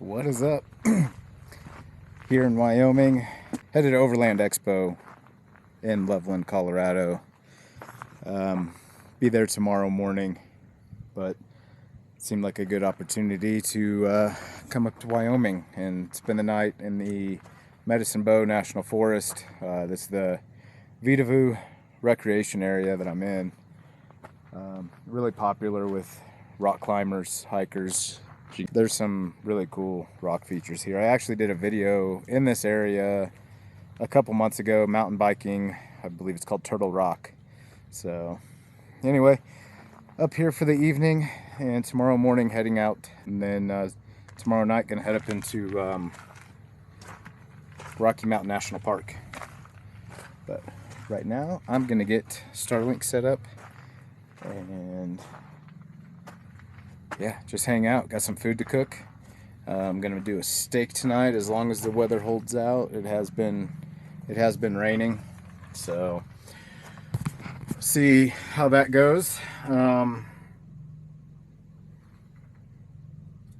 What is up? Here in Wyoming, headed to Overland Expo in Loveland, Colorado. Be there tomorrow morning, but it seemed like a good opportunity to come up to Wyoming and spend the night in the Medicine Bow National Forest. This is the Vidavoo recreation area that I'm in. Really popular with rock climbers, hikers. There's some really cool rock features here. I actually did a video in this area a couple months ago, mountain biking. I believe it's called Turtle Rock. So anyway, up here for the evening, and tomorrow morning heading out, and then tomorrow night gonna head up into Rocky Mountain National Park. But right now I'm gonna get Starlink set up and yeah, just hang out. Got some food to cook. I'm gonna do a steak tonight as long as the weather holds out. It has been raining, so see how that goes.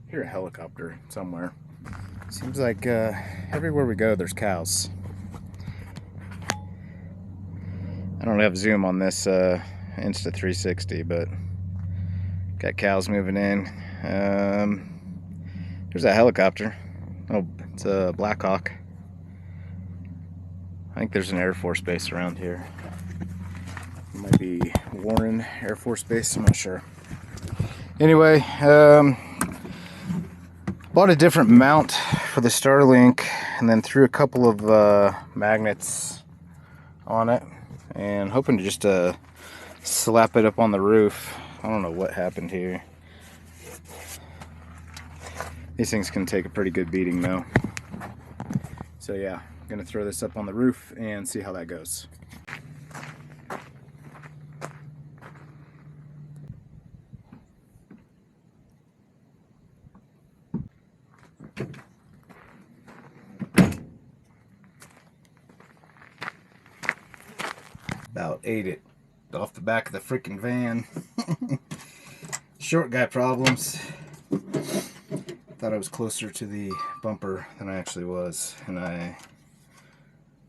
Hear a helicopter somewhere. Seems like everywhere we go there's cows. I don't have zoom on this Insta360, but got cows moving in. There's that helicopter. Oh, it's a Black Hawk. I think there's an Air Force base around here. It might be Warren Air Force Base, I'm not sure. Anyway, bought a different mount for the Starlink and then threw a couple of magnets on it and hoping to just slap it up on the roof. I don't know what happened here. These things can take a pretty good beating though. So yeah, I'm gonna throw this up on the roof and see how that goes. About ate it off the back of the freaking van. Short guy problems. Thought I was closer to the bumper than I actually was, and I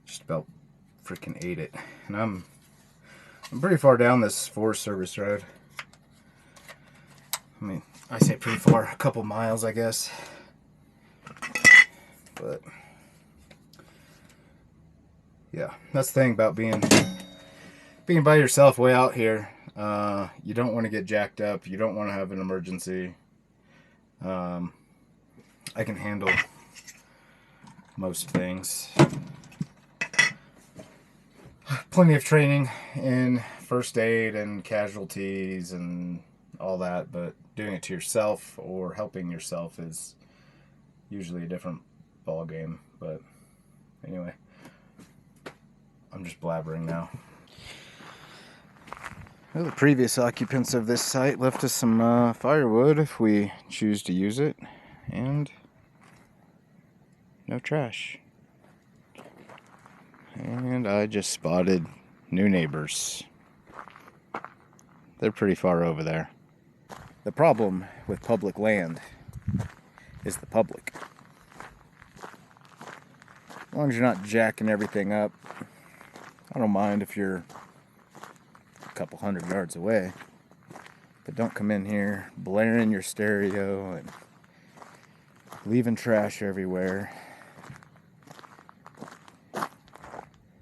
just about freaking ate it. And I'm pretty far down this Forest Service road. I mean, I say pretty far, a couple miles, I guess. But yeah, that's the thing about being by yourself way out here. You don't want to get jacked up. You don't want to have an emergency. I can handle most things. Plenty of training in first aid and casualties and all that, but doing it to yourself or helping yourself is usually a different ball game. But anyway, I'm just blabbering now. Well, the previous occupants of this site left us some firewood if we choose to use it, and no trash. And I just spotted new neighbors. They're pretty far over there. The problem with public land is the public. As long as you're not jacking everything up, I don't mind if you're a couple hundred yards away, but don't come in here blaring your stereo and leaving trash everywhere.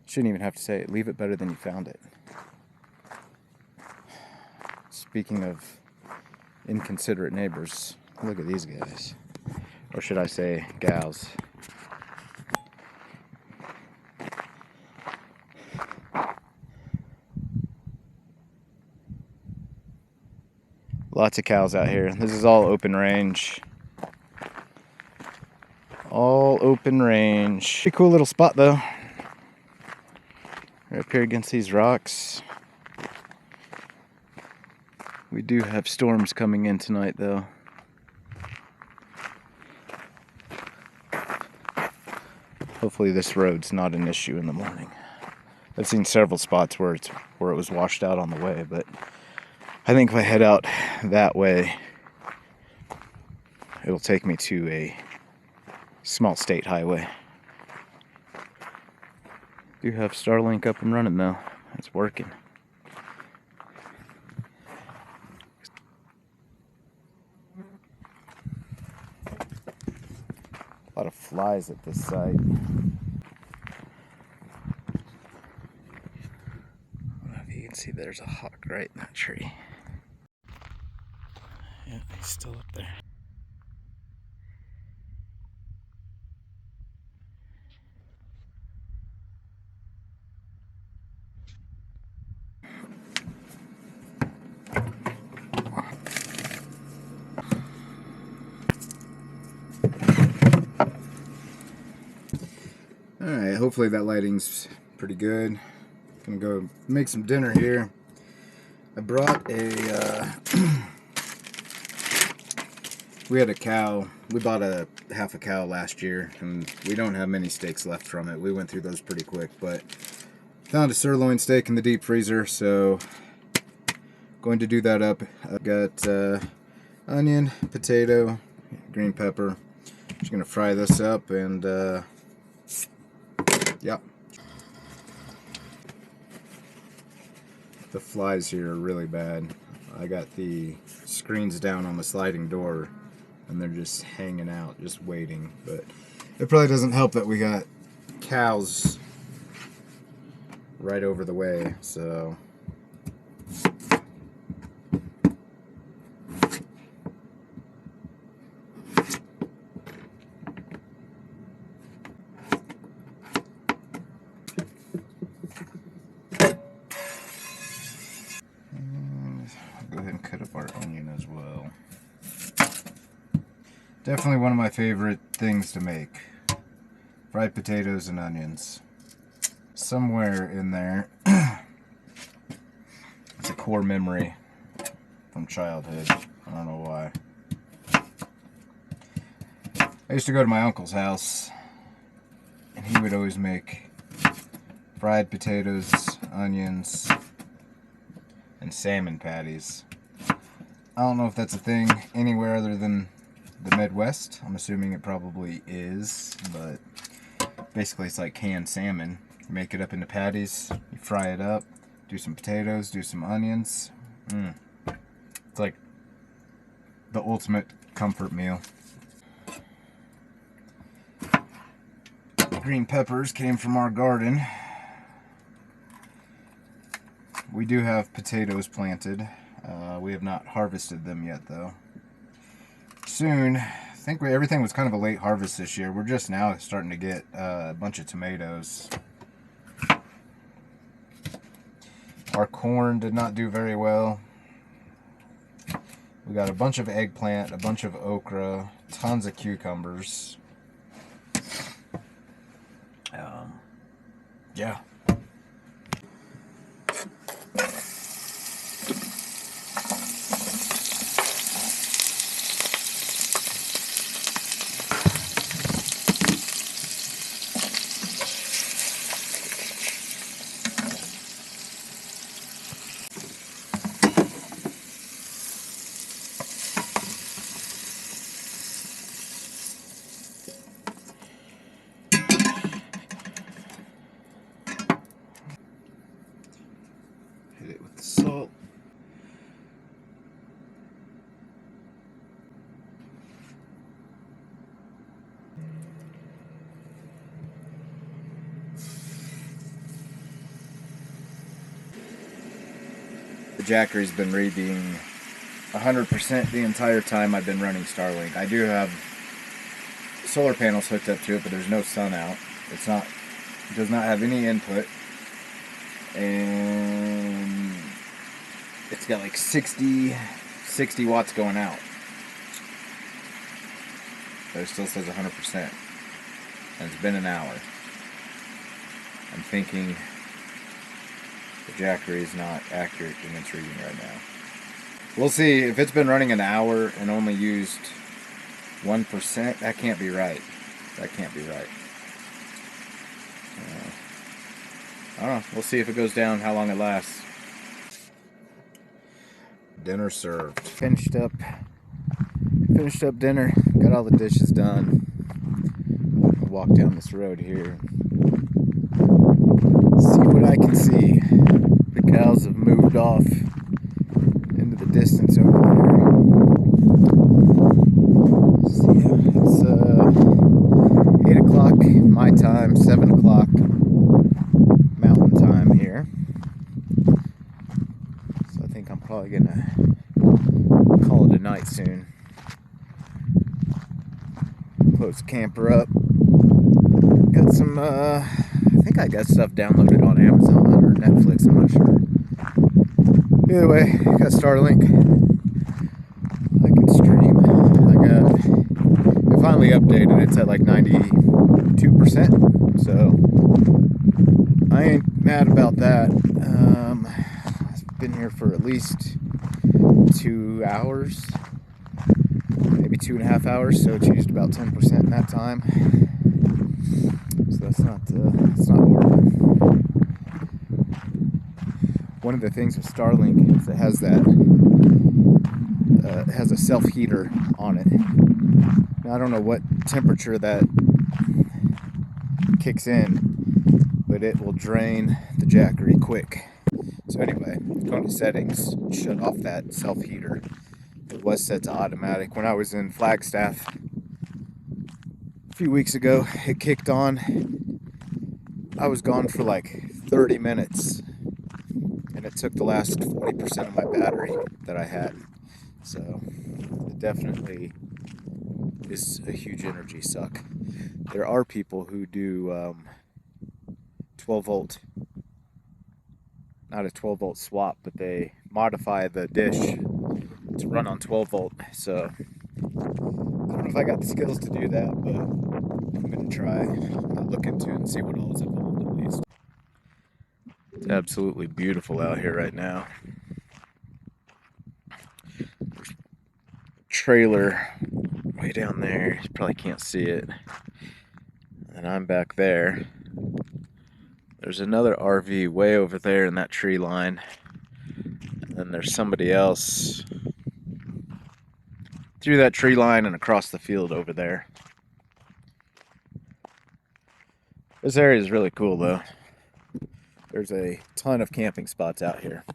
Shouldn't even have to say it. Leave it better than you found it. Speaking of inconsiderate neighbors, look at these guys, or should I say gals. Lots of cows out here. This is all open range. All open range. Pretty cool little spot though. Right up here against these rocks. We do have storms coming in tonight though. Hopefully this road's not an issue in the morning. I've seen several spots where it was washed out on the way, but I think if I head out that way, it'll take me to a Small state highway. Do have Starlink up and running though. It's working. A lot of flies at this site. I don't know if you can see there's a hawk right in that tree. Yeah, he's still up there. Alright, hopefully that lighting's pretty good. Gonna go make some dinner here. I brought a, we had a cow. We bought a half a cow last year, and we don't have many steaks left from it. We went through those pretty quick, but found a sirloin steak in the deep freezer, so going to do that up. I've got onion, potato, green pepper. Just gonna fry this up and yeah. The flies here are really bad. I got the screens down on the sliding door and they're just hanging out, just waiting. But it probably doesn't help that we got cows right over the way, so go ahead and cut up our onion as well. Definitely one of my favorite things to make. Fried potatoes and onions. Somewhere in there, it's a core memory from childhood. I don't know why. I used to go to my uncle's house, and he would always make fried potatoes, onions, and salmon patties. I don't know if that's a thing anywhere other than the Midwest. I'm assuming it probably is, but basically it's like canned salmon. You make it up into patties, you fry it up, do some potatoes, do some onions. It's like the ultimate comfort meal. Green peppers came from our garden. We do have potatoes planted. We have not harvested them yet though. Soon. I think everything was kind of a late harvest this year. We're just now starting to get a bunch of tomatoes. Our corn did not do very well. We got a bunch of eggplant, a bunch of okra, tons of cucumbers. Yeah. Hit it with the salt. The Jackery's been reading 100% the entire time I've been running Starlink. I do have solar panels hooked up to it, but there's no sun out. It does not have any input. And it's got like 60 watts going out, but it still says 100%, and it's been an hour. I'm thinking the Jackery is not accurate in its reading right now. We'll see. If it's been running an hour and only used 1%, that can't be right. That can't be right. I don't know. We'll see if it goes down, how long it lasts. Dinner served. Finished up dinner. Got all the dishes done. walk down this road here. See what I can see. The cows have moved off into the distance over there. So yeah, it's 8 o'clock my time, 7 o'clock mountain time here. So I think I'm probably gonna call it a night soon. Close the camper up. Got some, I think I got stuff downloaded on Amazon or Netflix, I'm not sure. Either way, got Starlink. I can stream. It finally updated. It's at like 92%. So I ain't mad about that. I've been here for at least 2 hours, maybe 2.5 hours. So it's used about 10% in that time. So that's not horrible. One of the things with Starlink is it has that it has a self heater on it. Now, I don't know what temperature that kicks in, but it will drain the Jackery quick. So anyway, go to settings, shut off that self heater. It was set to automatic. When I was in Flagstaff a few weeks ago, it kicked on. I was gone for like 30 minutes. And it took the last 40% of my battery that I had. So it definitely is a huge energy suck. There are people who do 12 volt, not a 12 volt swap, but they modify the dish to run on 12 volt. So I don't know if I got the skills to do that, but I'm gonna try. I'll look into it and see what all is involved at least. It's absolutely beautiful out here right now. Trailer way down there. You probably can't see it. And I'm back there. There's another RV way over there in that tree line. And then there's somebody else through that tree line and across the field over there. This area is really cool though. There's a ton of camping spots out here.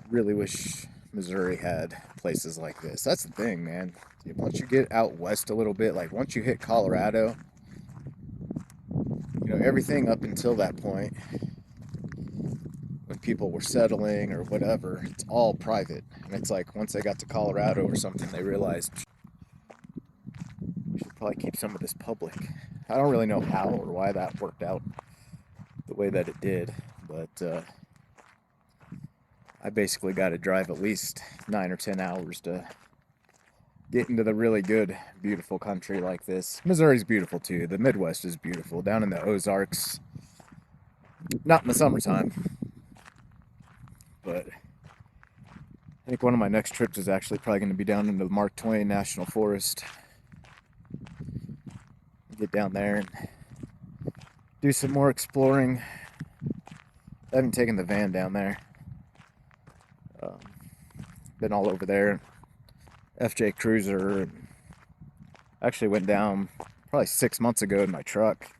Really wish Missouri had places like this. That's the thing, man. Once you get out west a little bit, like once you hit Colorado, you know, everything up until that point, when people were settling or whatever, it's all private. And it's like once they got to Colorado or something, they realized we should probably keep some of this public. I don't really know how or why that worked out the way that it did, but I basically got to drive at least 9 or 10 hours to get into the really good, beautiful country like this. Missouri's beautiful too. The Midwest is beautiful. Down in the Ozarks, not in the summertime, but I think one of my next trips is actually probably going to be down into the Mark Twain National Forest. Get down there and do some more exploring. I haven't taken the van down there. Been all over there. FJ Cruiser. Actually went down probably 6 months ago in my truck.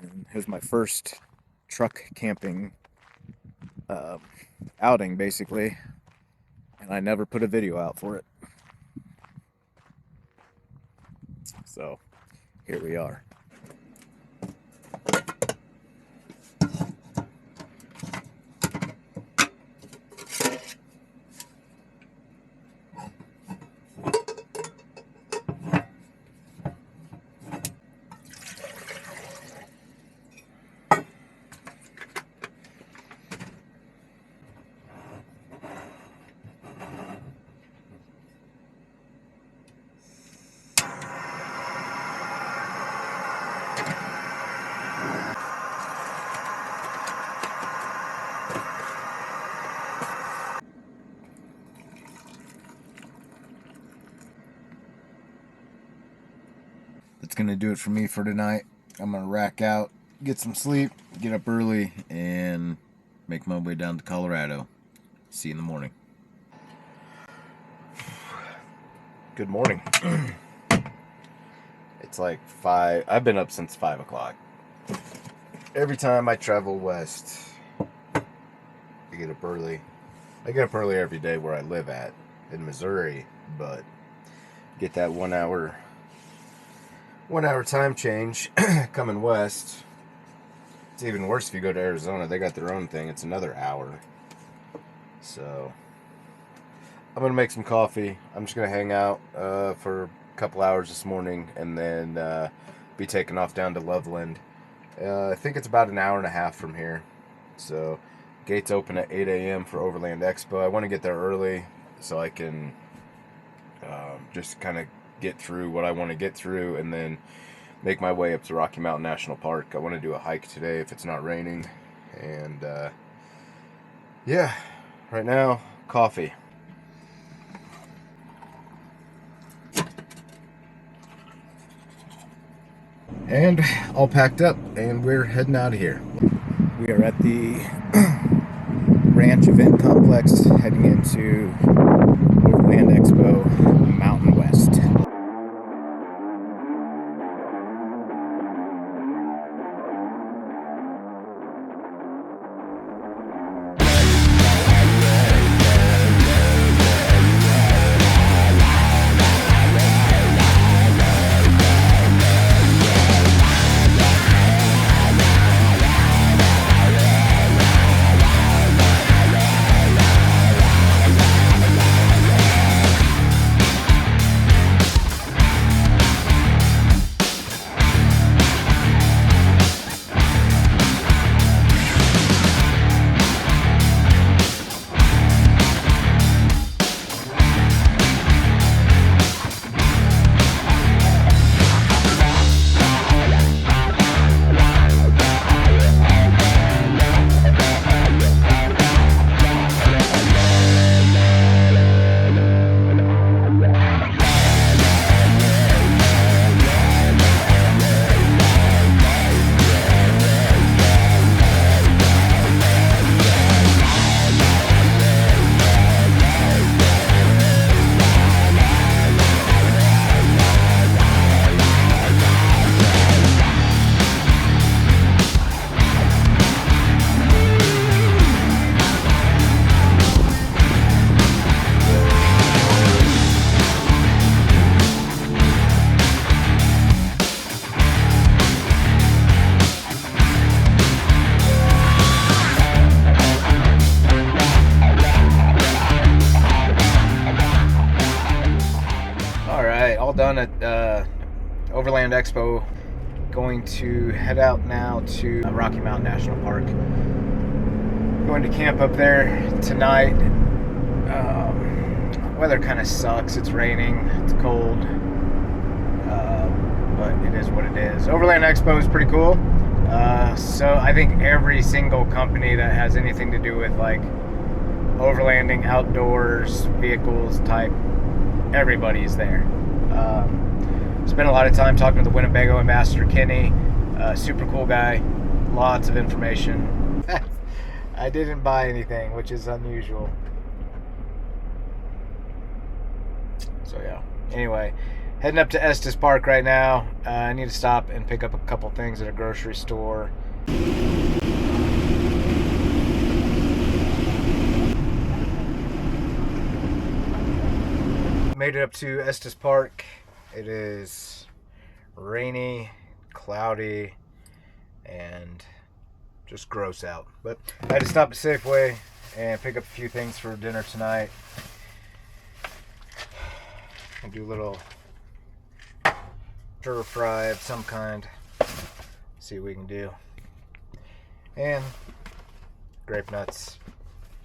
And it was my first truck camping outing, basically. And I never put a video out for it. So here we are. That's gonna do it for me for tonight. I'm gonna rack out, get some sleep, get up early, and make my way down to Colorado. See you in the morning. Good morning. It's like 5. I've been up since 5 o'clock. Every time I travel west, I get up early. I get up early every day where I live at in Missouri, but get that 1 hour time change coming west. It's even worse if you go to Arizona. They got their own thing. It's another hour. So I'm gonna make some coffee. I'm just gonna hang out for a couple hours this morning, and then be taking off down to Loveland. I think it's about an hour and a half from here. So gates open at 8 a.m. for Overland Expo. I want to get there early so I can just kind of get through what I want to get through, and then make my way up to Rocky Mountain National Park. I want to do a hike today if it's not raining. And yeah, right now, coffee. And all packed up, and we're heading out of here. We are at the ranch event complex heading into Overland Expo Mountain West. All done at Overland Expo. Going to head out now to Rocky Mountain National Park. Going to camp up there tonight. Weather kind of sucks. It's raining. It's cold. But it is what it is. Overland Expo is pretty cool. So I think every single company that has anything to do with like overlanding, outdoors, vehicles type, everybody's there. Spent a lot of time talking to the Winnebago ambassador, Kenny. Super cool guy. Lots of information. I didn't buy anything, which is unusual. So yeah. Anyway, heading up to Estes Park right now. I need to stop and pick up a couple things at a grocery store. Made it up to Estes Park. It is rainy, cloudy, and just gross out. But I had to stop at Safeway and pick up a few things for dinner tonight. And do a little stir fry of some kind. See what we can do. And grape nuts.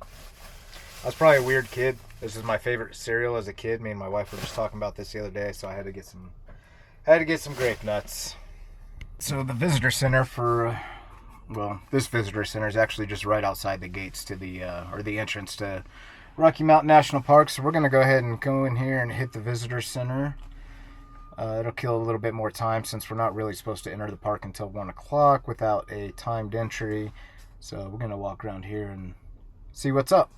I was probably a weird kid. This is my favorite cereal as a kid. Me and my wife were just talking about this the other day, so I had to get some grape nuts. So the visitor center for this visitor center is actually just right outside the gates to the entrance to Rocky Mountain National Park. So we're gonna go ahead and go in here and hit the visitor center. It'll kill a little bit more time since we're not really supposed to enter the park until 1 o'clock without a timed entry. So we're gonna walk around here and see what's up.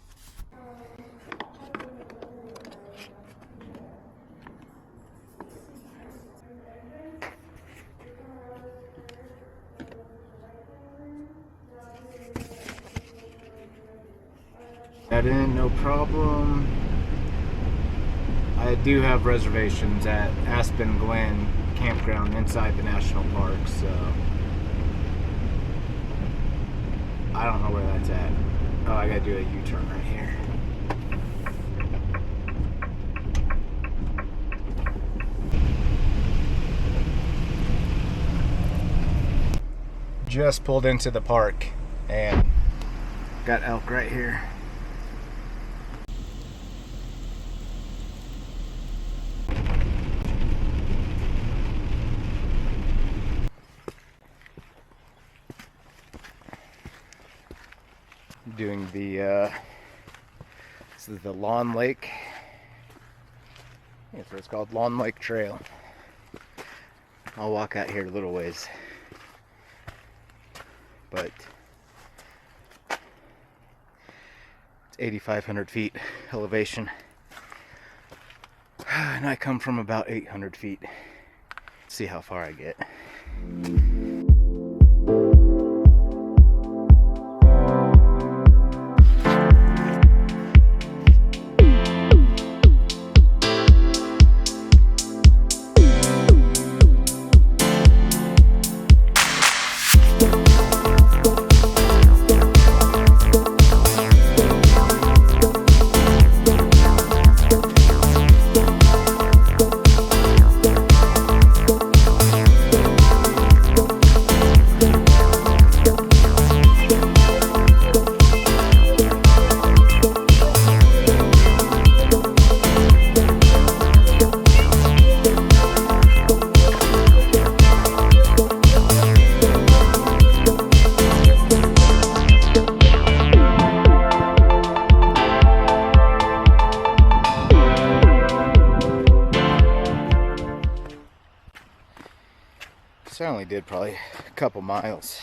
Got in, no problem. I do have reservations at Aspen Campground inside the national park, so I don't know where that's at. Oh, I gotta do a U-turn right here. Just pulled into the park and got elk right here. Doing the this is the Lawn Lake. That's what it's called, Lawn Lake Trail. I'll walk out here a little ways, but it's 8,500 feet elevation, and I come from about 800 feet. Let's see how far I get. So I only did probably a couple miles.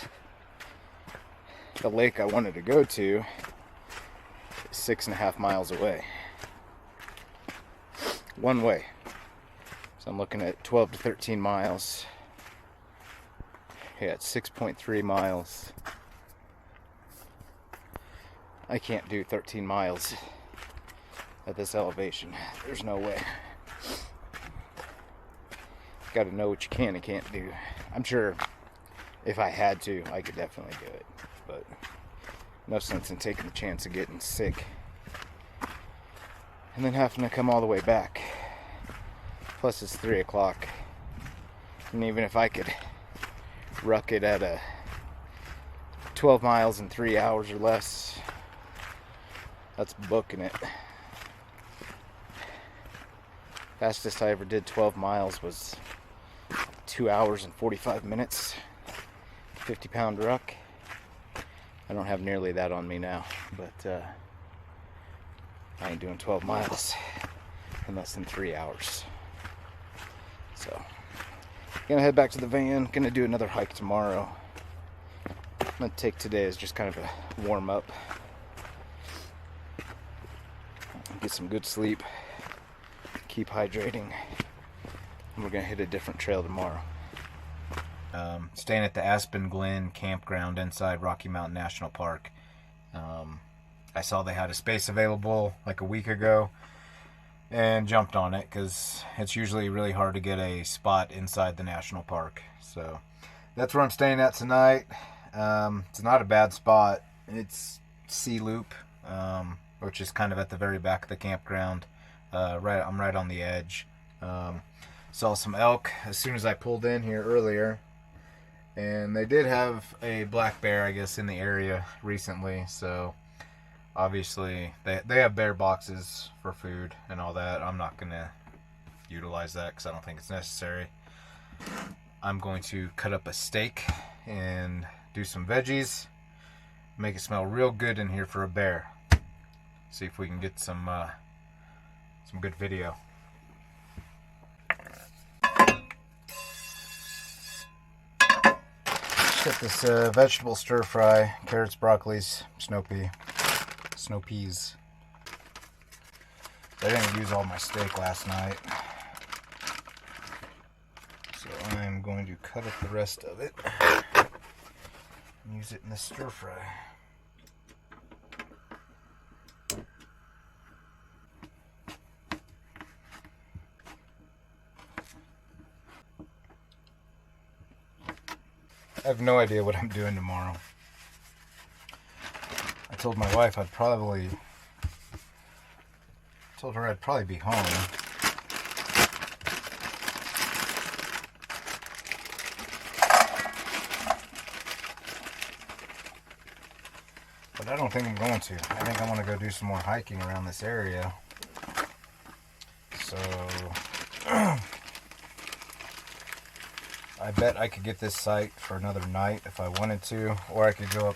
The lake I wanted to go to is 6.5 miles away. One way. So I'm looking at 12 to 13 miles. Yeah, it's 6.3 miles. I can't do 13 miles at this elevation. There's no way. Got to know what you can and can't do. I'm sure if I had to, I could definitely do it, but no sense in taking the chance of getting sick and then having to come all the way back. Plus it's 3 o'clock, and even if I could ruck it at a 12 miles in 3 hours or less, that's booking it. Fastest I ever did 12 miles was 2 hours and 45 minutes, 50-pound ruck. I don't have nearly that on me now, but I ain't doing 12 miles in less than 3 hours. So, gonna head back to the van, gonna do another hike tomorrow. I'm gonna take today as just kind of a warm up. Get some good sleep, keep hydrating. We're gonna hit a different trail tomorrow. Staying at the Aspen Glen Campground inside Rocky Mountain National Park. I saw they had a space available like a week ago and jumped on it because it's usually really hard to get a spot inside the national park. So that's where I'm staying at tonight. It's not a bad spot. It's C Loop, which is kind of at the very back of the campground. I'm right on the edge. Saw some elk as soon as I pulled in here earlier, and they did have a black bear, I guess, in the area recently, so obviously they have bear boxes for food and all that. I'm not going to utilize that because I don't think it's necessary. I'm going to cut up a steak and do some veggies, make it smell real good in here for a bear. See if we can get some good video. Got this vegetable stir fry, carrots, broccolis, snow peas. I didn't use all my steak last night, so I'm going to cut up the rest of it and use it in the stir fry. I have no idea what I'm doing tomorrow. I told my wife I'd probably be home. But I don't think I'm going to. I think I want to go do some more hiking around this area. So I bet I could get this site for another night if I wanted to, or I could go up.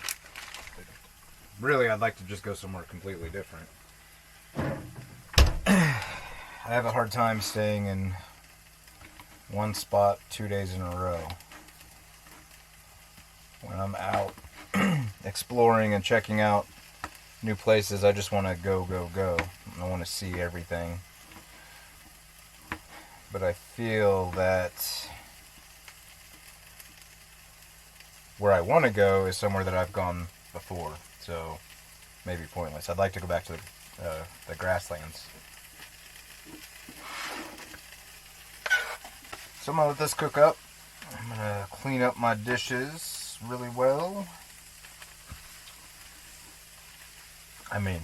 Really, I'd like to just go somewhere completely different. I have a hard time staying in one spot 2 days in a row. When I'm out exploring and checking out new places, I just want to go. I want to see everything. But I feel that where I want to go is somewhere that I've gone before, so maybe pointless. I'd like to go back to the grasslands. So I'm going to let this cook up. I'm going to clean up my dishes really well. I mean,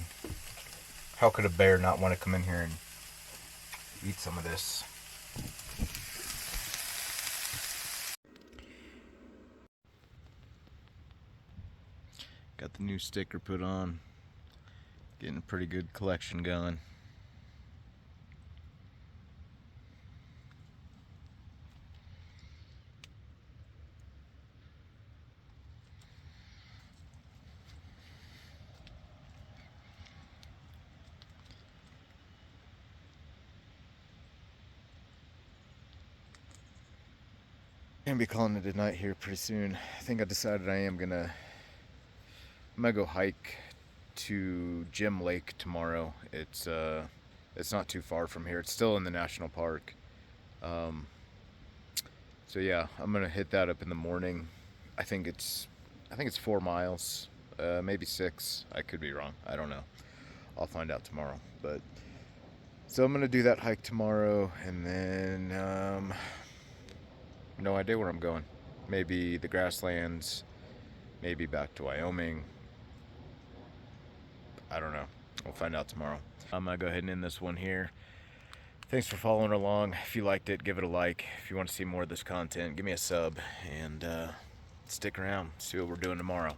how could a bear not want to come in here and eat some of this? Got the new sticker put on. Getting a pretty good collection going. Gonna be calling it a night here pretty soon. I think I decided I'm gonna go hike to Gem Lake tomorrow. It's not too far from here. It's still in the national park. So yeah, I'm gonna hit that up in the morning. I think it's 4 miles, maybe 6. I could be wrong. I don't know. I'll find out tomorrow. But so I'm gonna do that hike tomorrow, and then no idea where I'm going. Maybe the grasslands, maybe back to Wyoming. I don't know. We'll find out tomorrow. I'm gonna go ahead and end this one here. Thanks for following along. If you liked it, give it a like. If you want to see more of this content, give me a sub, and stick around, see what we're doing tomorrow.